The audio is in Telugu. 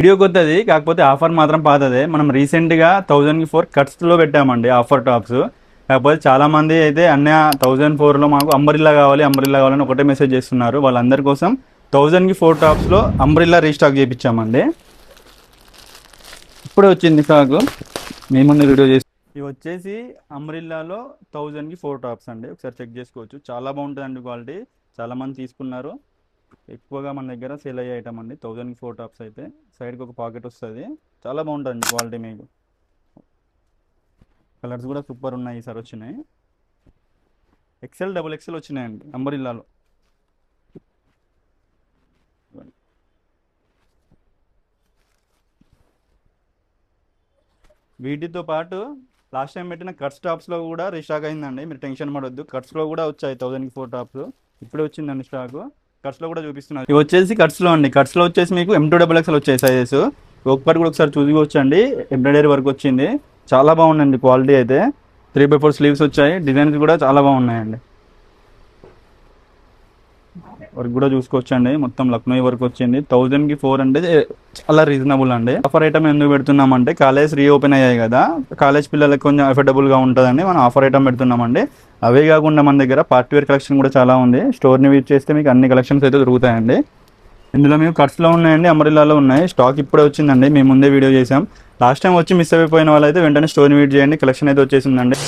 వీడియో కొత్తది, కాకపోతే ఆఫర్ మాత్రం పాతదే. మనం రీసెంట్గా 1000కి 4 కట్స్లో పెట్టామండి ఆఫర్ టాప్స్. కాకపోతే చాలామంది అయితే అన్న 1004లో మాకు అంబ్రిల్లా కావాలని ఒకటే మెసేజ్ చేస్తున్నారు. వాళ్ళందరి కోసం 1000కి 4 టాప్స్లో అంబ్రిల్లా రీస్టాక్ చేయించామండి. ఇప్పుడే వచ్చింది స్టాక్, మీ ముందు వీడియో చేసి. ఇవి వచ్చేసి అంబ్రిల్లాలో 1000కి 4 టాప్స్ అండి. ఒకసారి చెక్ చేసుకోవచ్చు, చాలా బాగుంటుందండి క్వాలిటీ. చాలామంది తీసుకున్నారు, ఎక్కువగా మన దగ్గర సేల్ అయ్యే ఐటమ్ అండి. 1000కి 4 టాప్స్ అయితే సైడ్కి ఒక పాకెట్ వస్తుంది, చాలా బాగుంటుంది క్వాలిటీ. మీకు కలర్స్ కూడా సూపర్ ఉన్నాయి, ఈసారి వచ్చినాయి. ఎక్సెల్ డబుల్ ఎక్సెల్ వచ్చినాయండి అంబ్రిల్లాలో. వీటితో పాటు లాస్ట్ టైం పెట్టిన కట్స్ టాప్స్లో కూడా రీస్టాక్ అయిందండి, మీరు టెన్షన్ పడొద్దు. కట్స్లో కూడా వచ్చాయి 1000కి 4 టాప్స్, ఇప్పుడే వచ్చిందండి స్టాక్. కట్స్లో కూడా చూపిస్తున్నారు. ఇవి వచ్చేసి కట్స్లో అండి. కట్స్లో వచ్చేసి మీకు M2XXL వచ్చాయి సైజెస్. ఒక్కటి కూడా ఒకసారి చూసుకోవచ్చండి, ఎంబ్రాయిడరీ వర్క్ వచ్చింది, చాలా బాగుందండి క్వాలిటీ అయితే. 3x4 స్లీవ్స్ వచ్చాయి, డిజైన్స్ కూడా చాలా బాగున్నాయండి. వర్క్ కూడా చూసుకోవచ్చండి, మొత్తం లక్నో వర్క్ వచ్చింది. 1000కి 4 అంటే చాలా రీజనబుల్ అండి. ఆఫర్ ఐటమ్ ఎందుకు పెడుతున్నామంటే కాలేజ్ రీఓపెన్ అయ్యాయి కదా, కాలేజ్ పిల్లలకు కొంచెం అఫోర్డబుల్గా ఉంటుందని మనం ఆఫర్ ఐటమ్ పెడుతున్నామండి. అవే కాకుండా మన దగ్గర పార్టీ వేర్ కలెక్షన్ కూడా చాలా ఉంది. స్టోర్ని విజిట్ చేస్తే మీకు అన్ని కలెక్షన్స్ అయితే దొరుకుతాయండి. ఇందులో మేము కట్స్లో ఉన్నాయండి, అంబ్రెల్లాలో ఉన్నాయి. స్టాక్ ఇప్పుడే వచ్చిందండి, మేము ముందే వీడియో చేసాం. లాస్ట్ టైం వచ్చి మిస్ అయిపోయిన వాళ్ళైతే వెంటనే స్టోర్ని విజిట్ చేయండి, కలెక్షన్ అయితే వచ్చేసిందండి.